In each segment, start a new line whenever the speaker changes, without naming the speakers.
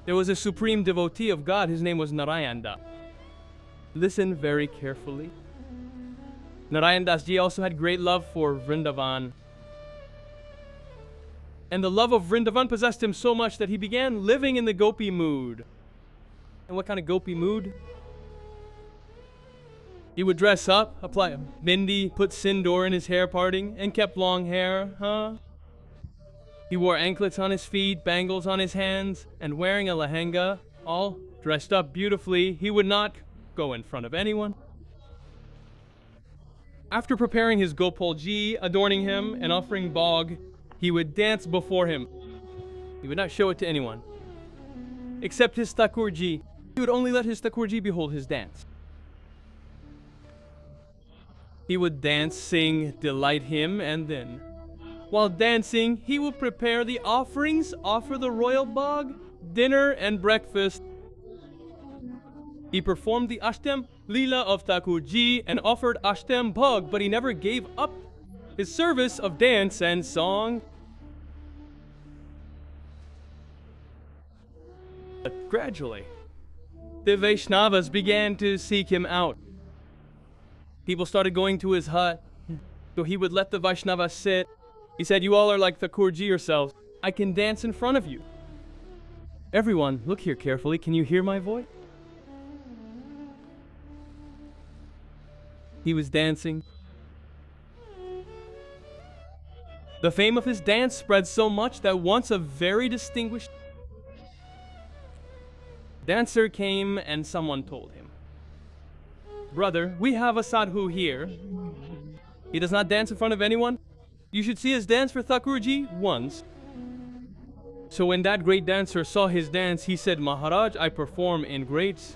There was a supreme devotee of God. His name was Narayana. Listen very carefully. Narayan Das Ji also had great love for Vrindavan. And the love of Vrindavan possessed him so much that he began living in the Gopi mood. And what kind of Gopi mood? He would dress up, apply a bindi, put sindoor in his hair parting, and kept long hair, He wore anklets on his feet, bangles on his hands, and wearing a lehenga, all dressed up beautifully. He would not go in front of anyone. After preparing his Gopalji, adorning him, and offering bog, he would dance before him. He would not show it to anyone, except his Thakurji. He would only let his Thakurji behold his dance. He would dance, sing, delight him, and then, while dancing, he would prepare the offerings, offer the royal bog, dinner, and breakfast. He performed the Ashtam Leela of Thakurji and offered Ashtam Bhog, but he never gave up his service of dance and song. But gradually, the Vaishnavas began to seek him out. People started going to his hut, so he would let the Vaishnavas sit. He said, "You all are like Thakurji yourselves. I can dance in front of you. Everyone, look here carefully. Can you hear my voice?" He was dancing. The fame of his dance spread so much that once a very distinguished dancer came and someone told him, "Brother, we have a sadhu here. He does not dance in front of anyone. You should see his dance for Thakurji once." So when that great dancer saw his dance, he said, "Maharaj, I perform in great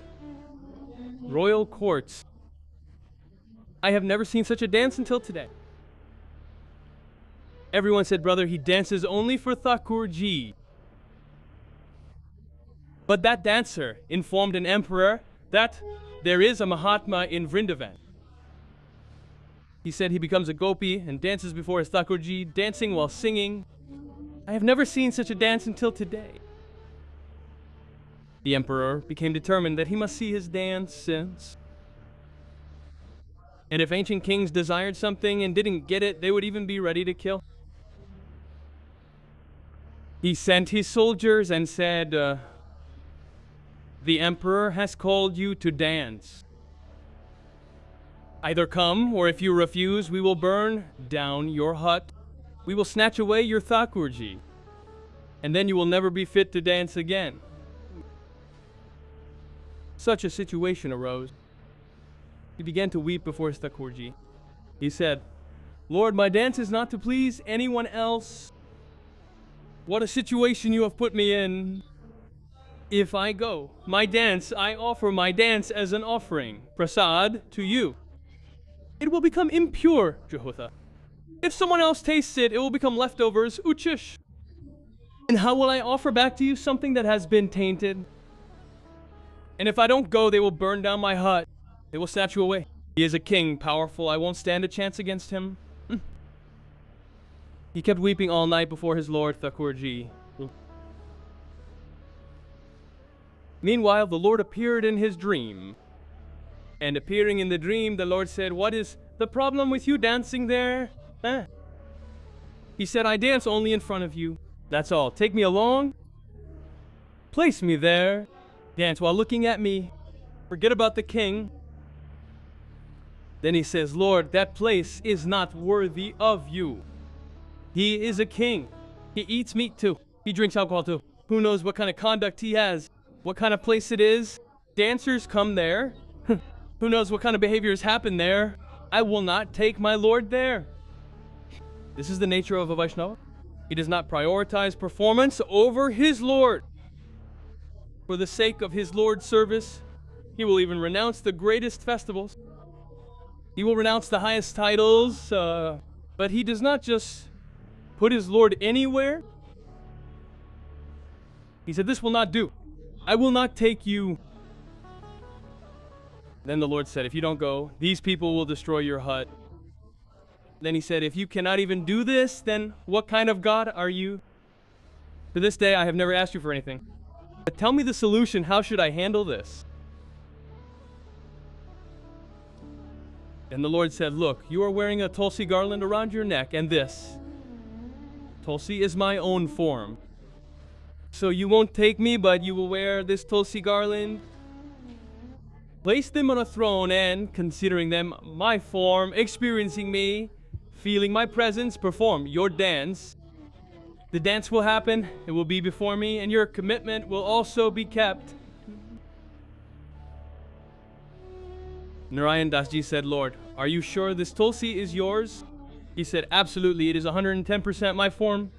royal courts. I have never seen such a dance until today." Everyone said, "Brother, he dances only for Thakurji." But that dancer informed an emperor that there is a Mahatma in Vrindavan. He said he becomes a gopi and dances before his Thakurji, dancing while singing. I have never seen such a dance until today. The emperor became determined that he must see his dance since. And if ancient kings desired something and didn't get it, they would even be ready to kill. He sent his soldiers and said, "The emperor has called you to dance. Either come, or if you refuse, we will burn down your hut. We will snatch away your Thakurji, and then you will never be fit to dance again." Such a situation arose. He began to weep before his Thakurji. He said, "Lord, my dance is not to please anyone else. What a situation you have put me in. If I go, I offer my dance as an offering, prasad, to you. It will become impure, Jahotha. If someone else tastes it, it will become leftovers, uchish. And how will I offer back to you something that has been tainted? And if I don't go, they will burn down my hut. They will snatch you away. He is a king, powerful. I won't stand a chance against him." He kept weeping all night before his lord, Thakurji. Meanwhile, the Lord appeared in his dream. And appearing in the dream, the Lord said, "What is the problem with you dancing there?" He said, "I dance only in front of you. That's all. Take me along. Place me there. Dance while looking at me. Forget about the king." Then he says, "Lord, that place is not worthy of you. He is a king. He eats meat too. He drinks alcohol too. Who knows what kind of conduct he has? What kind of place it is? Dancers come there. Who knows what kind of behaviors happen there? I will not take my Lord there." This is the nature of a Vaishnava. He does not prioritize performance over his Lord. For the sake of his Lord's service, he will even renounce the greatest festivals. He will renounce the highest titles, but he does not just put his Lord anywhere. He said, "This will not do. I will not take you." Then the Lord said, "If you don't go, these people will destroy your hut." Then he said, "If you cannot even do this, then what kind of God are you? To this day, I have never asked you for anything. But tell me the solution. How should I handle this? And the Lord said, look, you are wearing a tulsi garland around your neck, and this tulsi is my own form. So you won't take me, but you will wear this tulsi garland. Place them on a throne and, considering them my form, experiencing me, feeling my presence, perform your dance. The dance will happen, it will be before me, and your commitment will also be kept. Narayan Das Ji said, Lord, are you sure this tulsi is yours? He said, absolutely, it is 110% my form.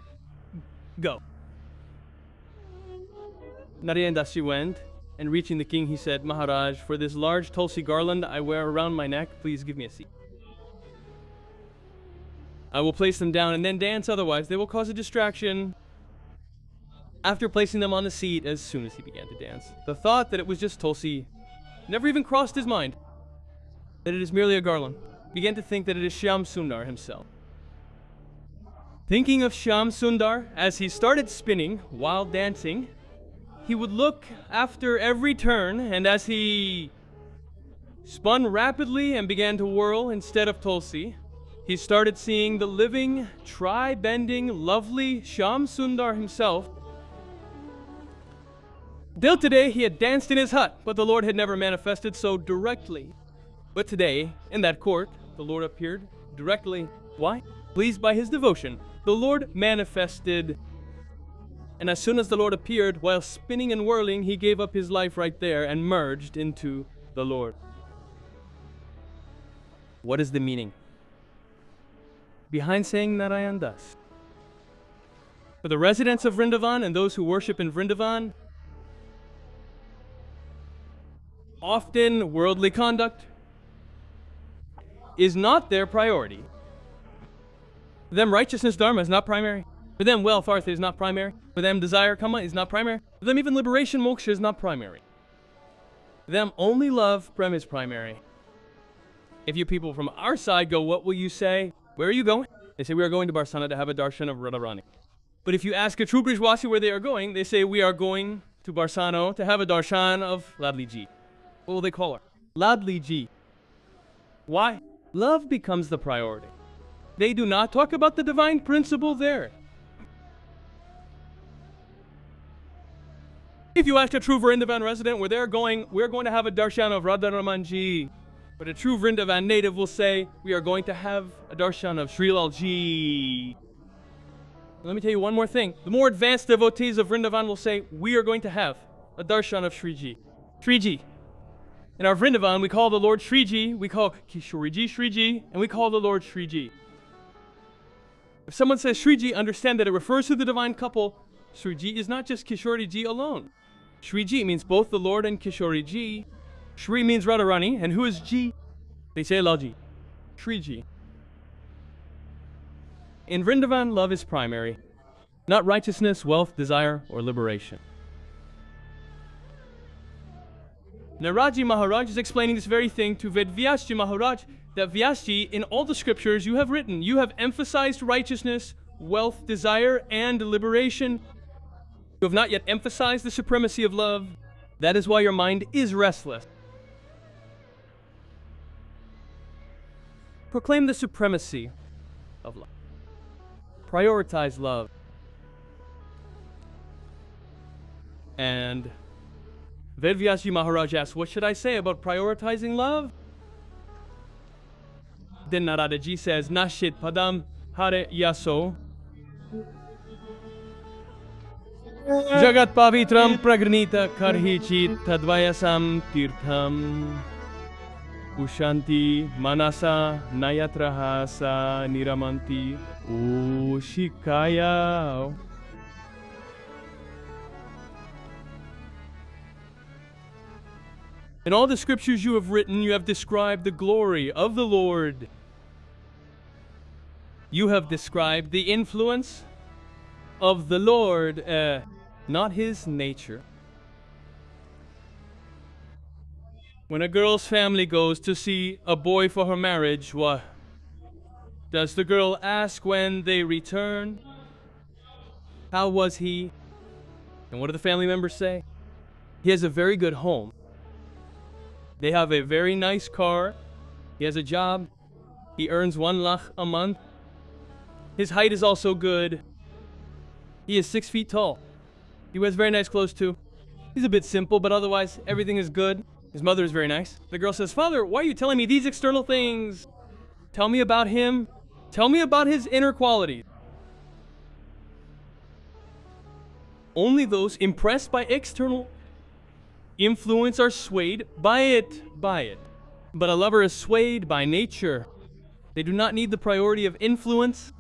Go. Narayan Das Ji went, and reaching the king, he said, Maharaj, for this large tulsi garland I wear around my neck, please give me a seat. I will place them down and then dance, otherwise they will cause a distraction. After placing them on the seat, as soon as he began to dance, the thought that it was just tulsi never even crossed his mind, that it is merely a garland. He began to think that it is Shyam Sundar himself. Thinking of Shyam Sundar, as he started spinning while dancing, he would look after every turn, and as he spun rapidly and began to whirl instead of tulsi, he started seeing the living, tri-bending, lovely Shyam Sundar himself. Till today, he had danced in his hut, but the Lord had never manifested so directly. But today, in that court, the Lord appeared directly. Why? Pleased by his devotion, the Lord manifested. And as soon as the Lord appeared, while spinning and whirling, he gave up his life right there and merged into the Lord. What is the meaning behind saying Narayan Das? For the residents of Vrindavan and those who worship in Vrindavan, often worldly conduct is not their priority. For them, righteousness, Dharma is not primary. For them, wealth, artha is not primary. For them, desire, kama is not primary. For them, even liberation, moksha is not primary. For them, only love, prem is primary. If you people from our side go, what will you say? Where are you going? They say, we are going to Barsana to have a darshan of Radharani. But if you ask a true Brijwasi where they are going, they say, we are going to Barsano to have a darshan of Ladli Ji. What will they call her? Ladli Ji. Why? Love becomes the priority. They do not talk about the divine principle there. If you ask a true Vrindavan resident where they're going, we're going to have a darshan of Radharamanji. But a true Vrindavan native will say, we are going to have a darshan of Sri Lalji. Let me tell you one more thing. The more advanced devotees of Vrindavan will say, we are going to have a darshan of Shriji. Shriji. In our Vrindavan, we call the Lord Shriji, we call Kishoriji Shriji, and we call the Lord Shriji. If someone says Shriji, understand that it refers to the divine couple. Shriji is not just Kishoriji alone. Shriji means both the Lord and Kishoriji. Shri means Radharani, and who is Ji? They say Lalji. Shriji. In Vrindavan, love is primary, not righteousness, wealth, desire, or liberation. Naraji Maharaj is explaining this very thing to Ved Vyasji Maharaj, that Vyasji, in all the scriptures you have written, you have emphasized righteousness, wealth, desire, and liberation. You have not yet emphasized the supremacy of love. That is why your mind is restless. Proclaim the supremacy of love. Prioritize love. And Ved Vyasji Maharaj asks, what should I say about prioritizing love? Then Narada Ji says, Nashit Padam Hare Yaso Jagat Pavitram Pragranita Karhichit Tadvayasam Tirtham Ushanti Manasa Nayatrahasa Niramanti Ushikaya. In all the scriptures you have written, you have described the glory of the Lord. You have described the influence of the Lord, not his nature. When a girl's family goes to see a boy for her marriage, what does the girl ask when they return? How was he? And what do the family members say? He has a very good home. They have a very nice car. He has a job. He earns 1 lakh a month. His height is also good. He is 6 feet tall. He wears very nice clothes too. He's a bit simple, but otherwise everything is good. His mother is very nice. The girl says, "Father, why are you telling me these external things? Tell me about him. Tell me about his inner qualities." Only those impressed by external influence are swayed by it. But a lover is swayed by nature. They do not need the priority of influence.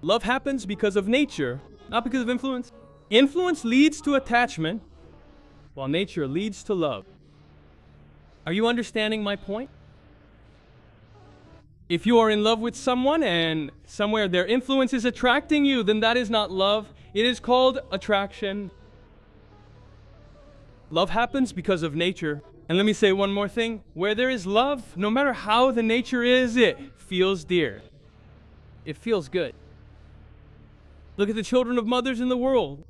Love happens because of nature, not because of influence. Influence leads to attachment, while nature leads to love. Are you understanding my point? If you are in love with someone and somewhere their influence is attracting you, then that is not love. It is called attraction. Love happens because of nature. And let me say one more thing. Where there is love, no matter how the nature is, it feels dear. It feels good. Look at the children of mothers in the world.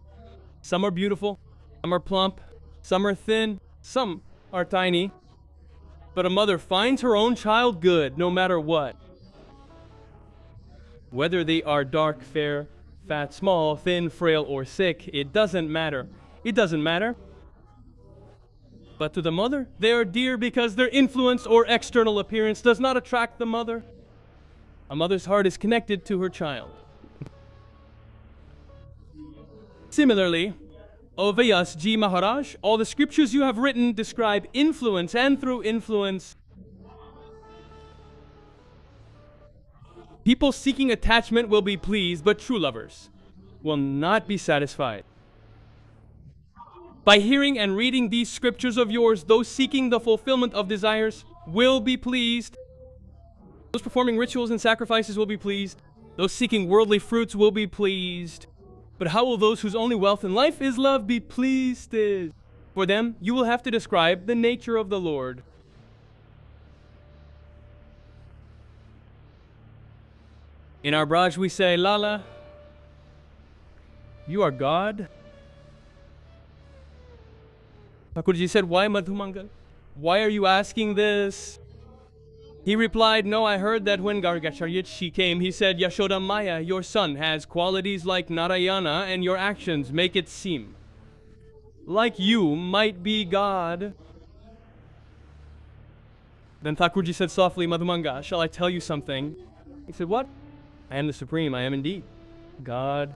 Some are beautiful, some are plump, some are thin, some are tiny. But a mother finds her own child good no matter what. Whether they are dark, fair, fat, small, thin, frail, or sick, it doesn't matter. It doesn't matter. But to the mother, they are dear because their influence or external appearance does not attract the mother. A mother's heart is connected to her child. Similarly, O Vyasji Maharaj, all the scriptures you have written describe influence, and through influence, people seeking attachment will be pleased, but true lovers will not be satisfied. By hearing and reading these scriptures of yours, those seeking the fulfillment of desires will be pleased. Those performing rituals and sacrifices will be pleased. Those seeking worldly fruits will be pleased. But how will those whose only wealth in life is love be pleased? For them, you will have to describe the nature of the Lord. In our Braj we say, "Lala, you are God." Thakurji said, "Why Madhumangal? Why are you asking this?" He replied, "No, I heard that when Gargacharya came, he said, 'Yashoda Maya, your son has qualities like Narayana, and your actions make it seem like you might be God.'" Then Thakurji said softly, "Madhumanga, shall I tell you something?" He said, "What?" "I am the Supreme, I am indeed God."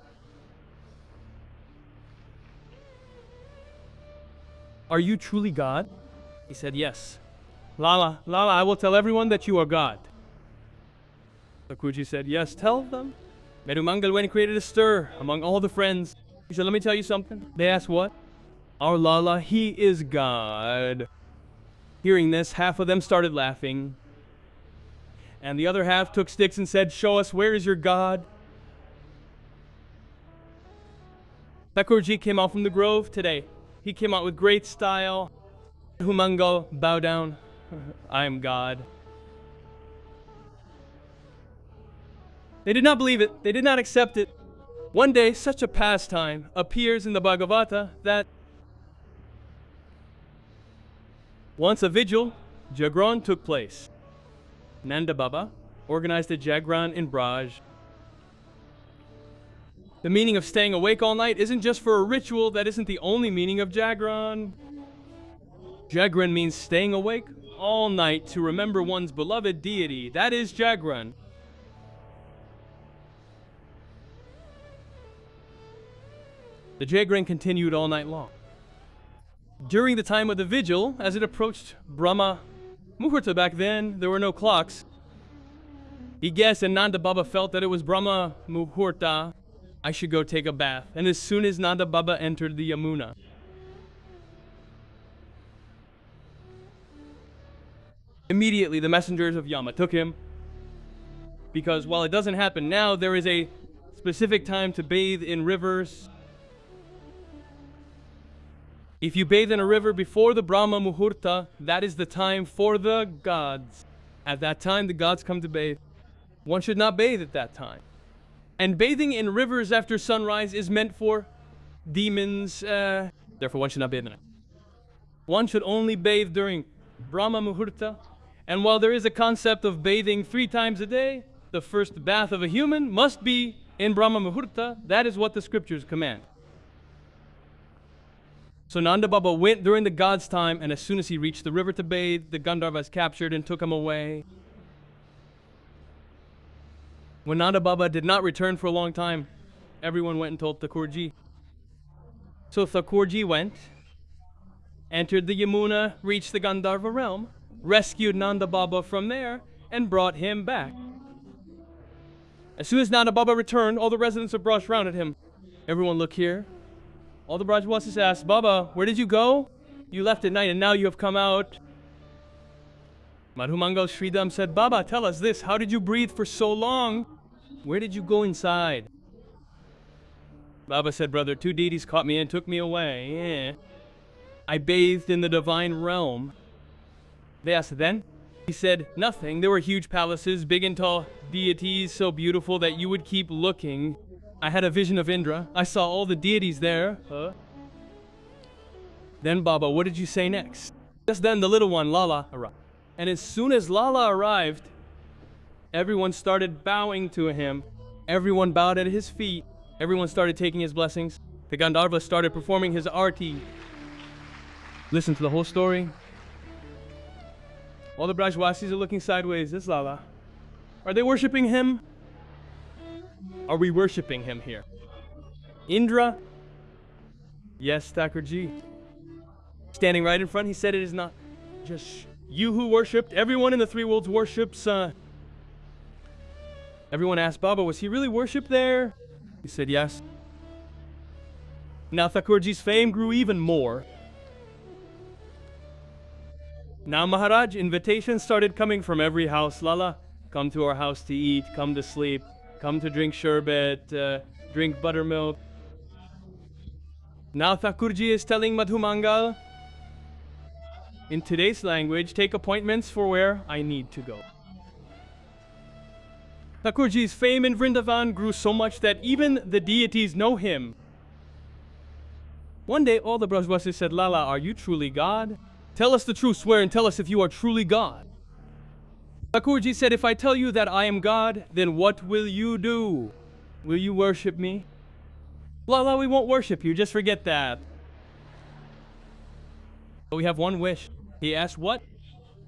"Are you truly God?" He said, "Yes." Lala, I will tell everyone that you are God." Thakurji said, "Yes, tell them." Merumangal went and created a stir among all the friends. He said, "Let me tell you something." They asked, "What?" "Our Lala, he is God." Hearing this, half of them started laughing. And the other half took sticks and said, "Show us, where is your God?" Thakurji came out from the grove today. He came out with great style. Humangal, bow down. I am God. They did not believe it. They did not accept it. One day, such a pastime appears in the Bhagavata that once a vigil, Jagran, took place. Nanda Baba organized a Jagran in Braj. The meaning of staying awake all night isn't just for a ritual. That isn't the only meaning of Jagran. Jagran means staying awake all night to remember one's beloved deity. That is Jagran. The Jagran continued all night long. During the time of the vigil, as it approached Brahma Muhurta, back then, there were no clocks. He guessed, and Nanda Baba felt that it was Brahma Muhurta. I should go take a bath. And as soon as Nanda Baba entered the Yamuna, immediately the messengers of Yama took him, because while it doesn't happen now, there is a specific time to bathe in rivers. If you bathe in a river before the Brahma Muhurta, that is the time for the gods. At that time, the gods come to bathe. One should not bathe at that time. And bathing in rivers after sunrise is meant for demons. Therefore, one should not bathe in the night. One should only bathe during Brahma Muhurta. And while there is a concept of bathing 3 times a day, the first bath of a human must be in Brahma Muhurta. That is what the scriptures command. So Nanda Baba went during the god's time, and as soon as he reached the river to bathe, the Gandharvas captured and took him away. When Nanda Baba did not return for a long time, everyone went and told Thakurji. So Thakurji went, entered the Yamuna, reached the Gandharva realm, rescued Nanda Baba from there, and brought him back. As soon as Nanda Baba returned, all the residents of Braj rounded him. Everyone look here. All the Brajwasis asked, Baba, where did you go? You left at night and now you have come out. Madhumangal Sridham said, Baba, tell us this. How did you breathe for so long? Where did you go inside? Baba said, brother, 2 deities caught me and took me away. Yeah. I bathed in the divine realm. They asked, then? He said, nothing. There were huge palaces, big and tall deities, so beautiful that you would keep looking. I had a vision of Indra. I saw all the deities there. Then, Baba, what did you say next? Just then, the little one, Lala, arrived. And as soon as Lala arrived, everyone started bowing to him. Everyone bowed at his feet. Everyone started taking his blessings. The Gandharva started performing his arti. Listen to the whole story. All the Brajwasis are looking sideways. This Lala. Are they worshipping him? Are we worshipping him here? Indra? Yes, Thakurji. Standing right in front, he said it is not just you who worshipped. Everyone in the 3 worlds worships. Everyone asked Baba, was he really worshipped there? He said yes. Now Thakurji's fame grew even more. Now Maharaj, invitations started coming from every house. Lala, come to our house to eat, come to sleep, come to drink sherbet, drink buttermilk. Now Thakurji is telling Madhumangal, in today's language, take appointments for where I need to go. Thakurji's fame in Vrindavan grew so much that even the deities know him. One day, all the Brajwasis said, Lala, are you truly God? Tell us the truth, swear, and tell us if you are truly God. Thakurji said, if I tell you that I am God, then what will you do? Will you worship me? Lala, we won't worship you, just forget that. But we have one wish. He asked, what?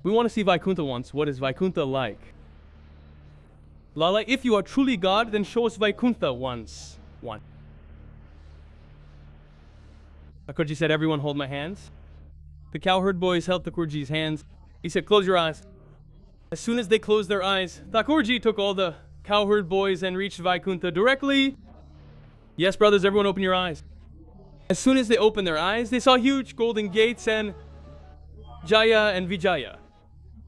We want to see Vaikuntha once. What is Vaikuntha like? Lala, if you are truly God, then show us Vaikuntha once. Thakurji said, everyone hold my hands. The cowherd boys held Thakurji's hands. He said, close your eyes. As soon as they closed their eyes, Thakurji took all the cowherd boys and reached Vaikuntha directly. Yes, brothers, everyone open your eyes. As soon as they opened their eyes, they saw huge golden gates and Jaya and Vijaya.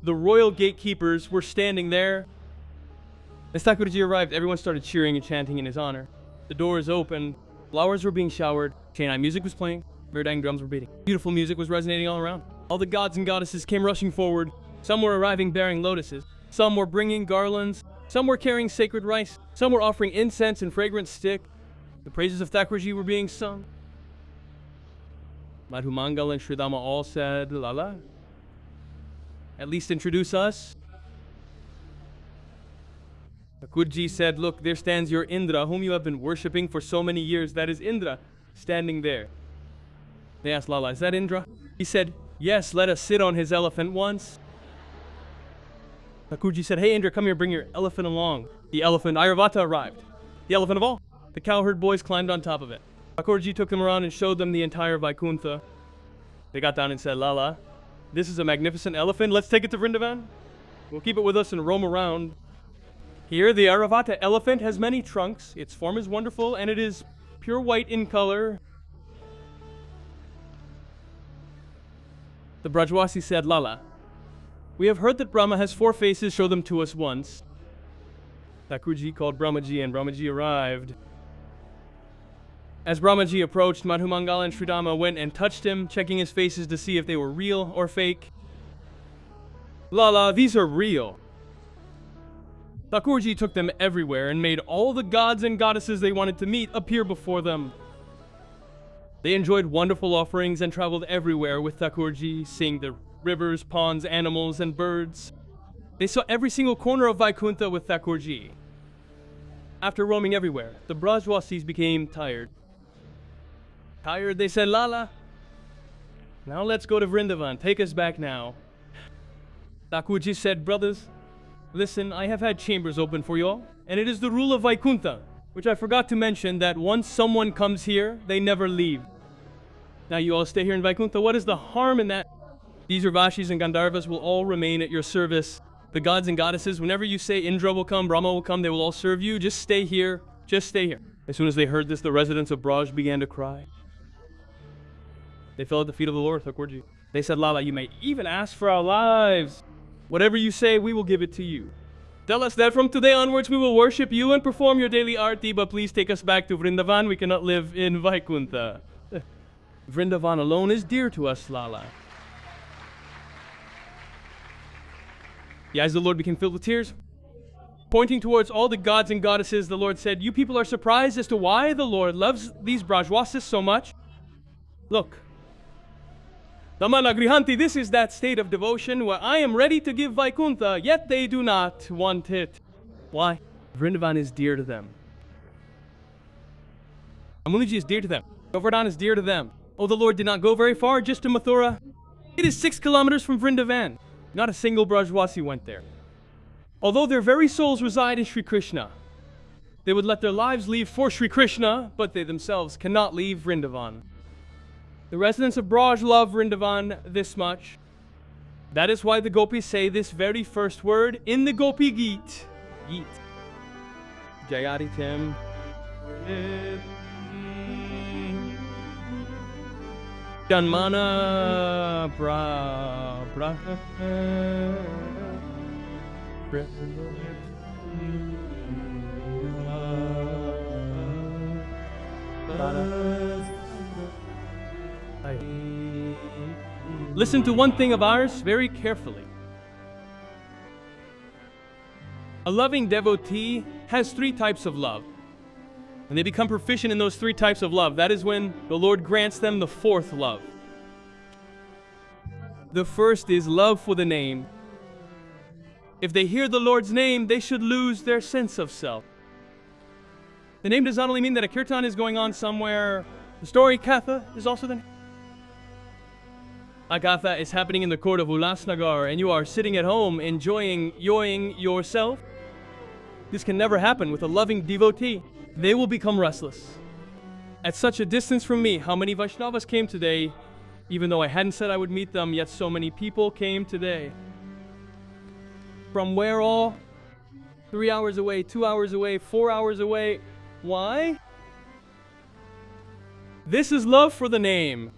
The royal gatekeepers were standing there. As Thakurji arrived, everyone started cheering and chanting in his honor. The doors opened, flowers were being showered, Chennai music was playing, Mirdang drums were beating. Beautiful music was resonating all around. All the gods and goddesses came rushing forward. Some were arriving bearing lotuses. Some were bringing garlands. Some were carrying sacred rice. Some were offering incense and fragrant stick. The praises of Thakurji were being sung. Madhumangal and Sridhama all said, Lala, at least introduce us. Thakurji said, look, there stands your Indra, whom you have been worshipping for so many years. That is Indra, standing there. They asked Lala, is that Indra? He said, yes, let us sit on his elephant once. Thakurji said, hey Indra, come here, bring your elephant along. The elephant, Airavata, arrived. The elephant of all. The cowherd boys climbed on top of it. Thakurji took them around and showed them the entire Vaikuntha. They got down and said, Lala, this is a magnificent elephant. Let's take it to Vrindavan. We'll keep it with us and roam around. Here, the Airavata elephant has many trunks. Its form is wonderful, and it is pure white in color. The Brajwasi said, Lala, we have heard that Brahma has 4 faces. Show them to us once. Thakurji called Brahmaji, and Brahmaji arrived. As Brahmaji approached, Madhumangal and Sridhama went and touched him, checking his faces to see if they were real or fake. Lala, these are real. Thakurji took them everywhere and made all the gods and goddesses they wanted to meet appear before them. They enjoyed wonderful offerings and traveled everywhere with Thakurji, seeing the rivers, ponds, animals, and birds. They saw every single corner of Vaikuntha with Thakurji. After roaming everywhere, the Brajwasis became tired. Tired, they said, Lala, now let's go to Vrindavan. Take us back now. Thakurji said, brothers, listen, I have had chambers open for you all, and it is the rule of Vaikuntha, which I forgot to mention, that once someone comes here, they never leave. Now you all stay here in Vaikuntha. What is the harm in that? These Urvashis and Gandharvas will all remain at your service. The gods and goddesses, whenever you say Indra will come, Brahma will come, they will all serve you. Just stay here. Just stay here. As soon as they heard this, the residents of Braj began to cry. They fell at the feet of the Lord, Thakurji. They said, Lala, you may even ask for our lives. Whatever you say, we will give it to you. Tell us that from today onwards we will worship you and perform your daily arti, but please take us back to Vrindavan. We cannot live in Vaikuntha. Vrindavan alone is dear to us, Lala. The eyes of the Lord became filled with tears. Pointing towards all the gods and goddesses, the Lord said, you people are surprised as to why the Lord loves these Brajwasis so much? Look. Damanagrihanti, this is that state of devotion where I am ready to give Vaikuntha, yet they do not want it. Why? Vrindavan is dear to them. Amuliji is dear to them. Govardhan is dear to them. Oh, the Lord did not go very far, just to Mathura. It is 6 kilometers from Vrindavan. Not a single Brajwasi went there. Although their very souls reside in Shri Krishna, they would let their lives leave for Shri Krishna, but they themselves cannot leave Vrindavan. The residents of Braj love Vrindavan this much. That is why the Gopis say this very first word in the Gopi Geet. Geet. Jayati Tim. Janmana Listen to one thing of ours very carefully. A loving devotee has 3 types of love. When they become proficient in those 3 types of love, that is when the Lord grants them the 4th love. The first is love for the name. If they hear the Lord's name, they should lose their sense of self. The name does not only mean that a kirtan is going on somewhere. The story Katha is also the name. A Katha is happening in the court of Ulasnagar, and you are sitting at home enjoying yourself. This can never happen with a loving devotee. They will become restless. At such a distance from me, how many Vaishnavas came today? Even though I hadn't said I would meet them, yet so many people came today. From where all? 3 hours away, 2 hours away, 4 hours away. Why? This is love for the name.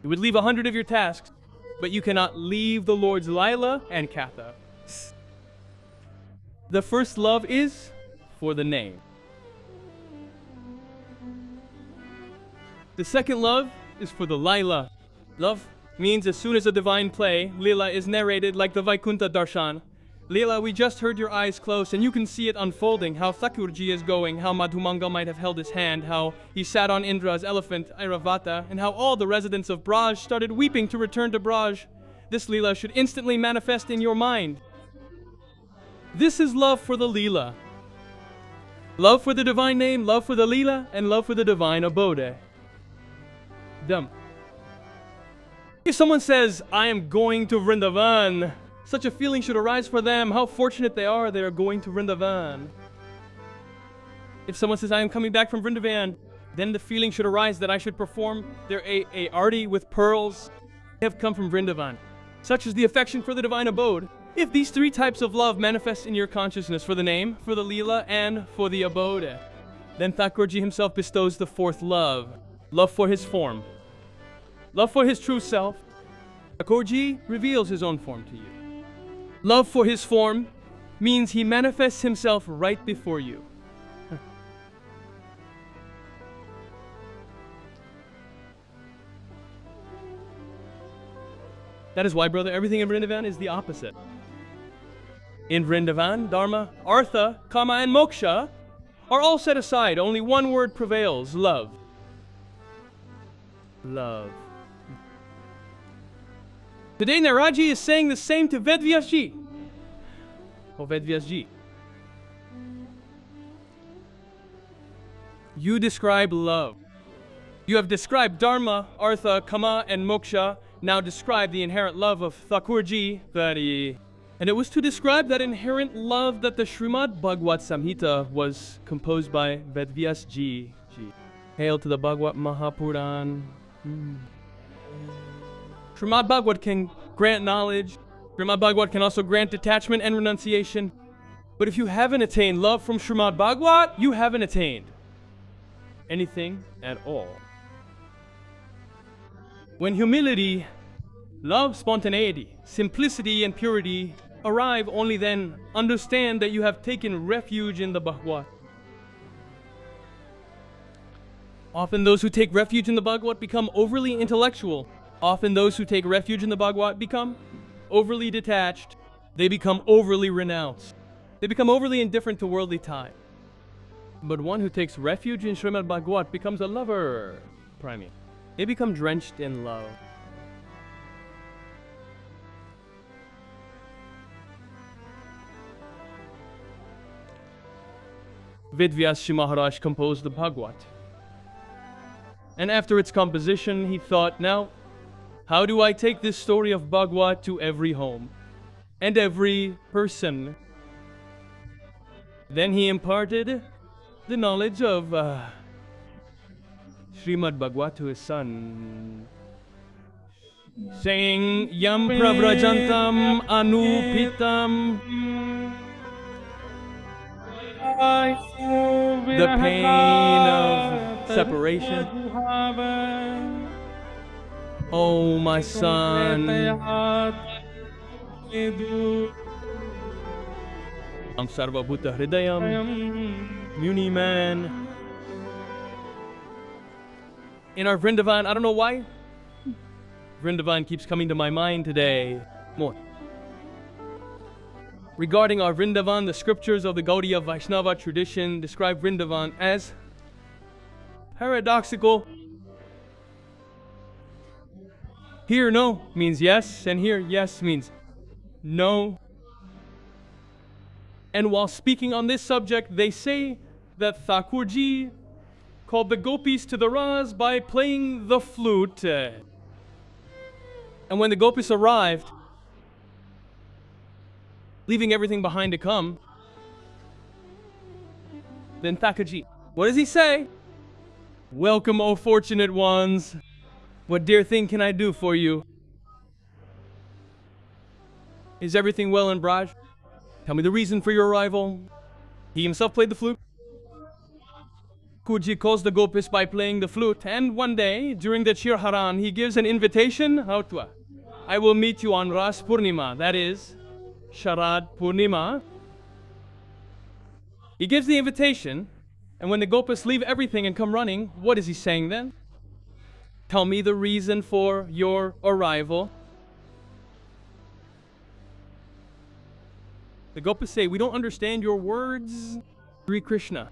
You would leave 100 of your tasks, but you cannot leave the Lord's Lila and Katha. The first love is for the name. The second love is for the Lila. Love means as soon as a divine play, Leela, is narrated like the Vaikuntha Darshan. Leela, we just heard your eyes closed and you can see it unfolding, how Thakurji is going, how Madhumanga might have held his hand, how he sat on Indra's elephant, Airavata, and how all the residents of Braj started weeping to return to Braj. This Leela should instantly manifest in your mind. This is love for the Leela. Love for the divine name, love for the Leela, and love for the divine abode. If someone says, I am going to Vrindavan, such a feeling should arise for them. How fortunate they are going to Vrindavan. If someone says, I am coming back from Vrindavan, then the feeling should arise that I should perform their a arti with pearls. I have come from Vrindavan. Such is the affection for the divine abode. If these 3 types of love manifest in your consciousness for the name, for the Leela, and for the abode, then Thakurji himself bestows the 4th love. Love for his form. Love for his true self. Thakurji reveals his own form to you. Love for his form means he manifests himself right before you. That is why, brother, everything in Vrindavan is the opposite. In Vrindavan, Dharma, Artha, Kama, and Moksha are all set aside. Only one word prevails, love. love. Today Naraji is saying the same to Vedvyas-ji. Or Vedvyas-ji. You describe love. You have described Dharma, Artha, Kama, and Moksha. Now describe the inherent love of Thakurji. And it was to describe that inherent love that the Srimad Bhagavad Samhita was composed by Vedvyas-ji. Hail to the Bhagavad Mahapuran. Srimad Bhagavad can grant knowledge. Srimad Bhagavad can also grant detachment and renunciation. But if you haven't attained love from Srimad Bhagavad, you haven't attained anything at all. When humility, love, spontaneity, simplicity, and purity arrive, only then understand that you have taken refuge in the Bhagavad. Often those who take refuge in the Bhagavad become overly intellectual. Often those who take refuge in the Bhagavad become overly detached. They become overly renounced. They become overly indifferent to worldly ties. But one who takes refuge in Srimad Bhagavad becomes a lover. Primary. They become drenched in love. Vedvyas Maharaj composed the Bhagavad. And after its composition, he thought, now, how do I take this story of Bhagavad to every home and every person? Then he imparted the knowledge of Srimad Bhagavad to his son, saying, Yam pravrajantam anupitam. The pain of separation. Oh, my son. Ang sarva bhuta hridayam, Muni man. In our Vrindavan, I don't know why, Vrindavan keeps coming to my mind today. More. Regarding our Vrindavan, the scriptures of the Gaudiya Vaishnava tradition describe Vrindavan as paradoxical. Here no means yes, and here yes means no. And while speaking on this subject, they say that Thakurji called the gopis to the Ras by playing the flute. And when the gopis arrived, leaving everything behind to come, then Thakurji, what does he say? Welcome, O fortunate ones. What dear thing can I do for you? Is everything well in Braj? Tell me the reason for your arrival. He himself played the flute. Thakurji calls the gopis by playing the flute, and one day, during the Chirharan, he gives an invitation. I will meet you on Ras Purnima, that is, Sharad Purnima. He gives the invitation, and when the gopis leave everything and come running, what is he saying then? Tell me the reason for your arrival. The gopis say, we don't understand your words, Shri Krishna.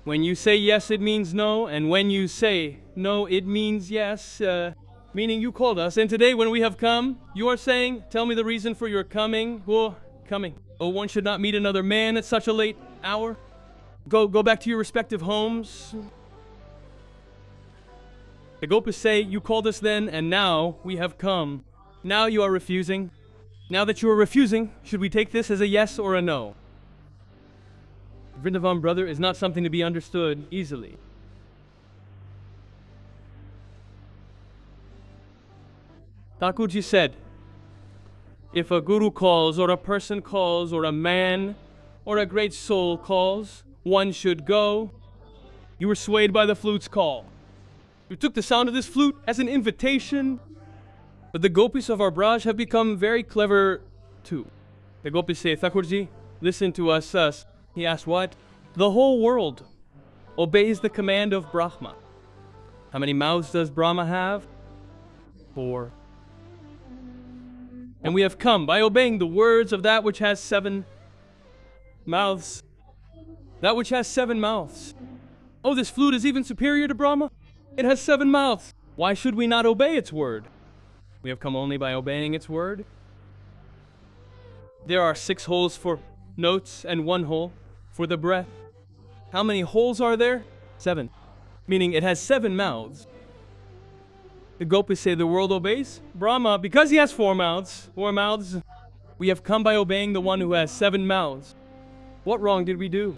When you say yes, it means no, and when you say no, it means yes, meaning you called us. And today when we have come, you are saying, tell me the reason for your coming. Oh, coming. Oh, one should not meet another man at such a late hour. Go back to your respective homes. The gopis say, you called us then, and now we have come. Now you are refusing. Now that you are refusing, should we take this as a yes or a no? Vrindavan, brother, is not something to be understood easily. Thakurji said, if a guru calls, or a person calls, or a man, or a great soul calls, one should go. You were swayed by the flute's call. You took the sound of this flute as an invitation. But the gopis of our Braj have become very clever too. The gopis say, Thakurji, listen to us. He asked, what? The whole world obeys the command of Brahma. How many mouths does Brahma have? 4. And we have come by obeying the words of that which has 7 mouths. That which has 7 mouths. Oh, this flute is even superior to Brahma? It has 7 mouths. Why should we not obey its word? We have come only by obeying its word. There are 6 holes for notes and 1 hole for the breath. How many holes are there? 7. Meaning it has 7 mouths. The Gopis say the world obeys Brahma because he has 4 mouths. 4 mouths. We have come by obeying the one who has 7 mouths. What wrong did we do?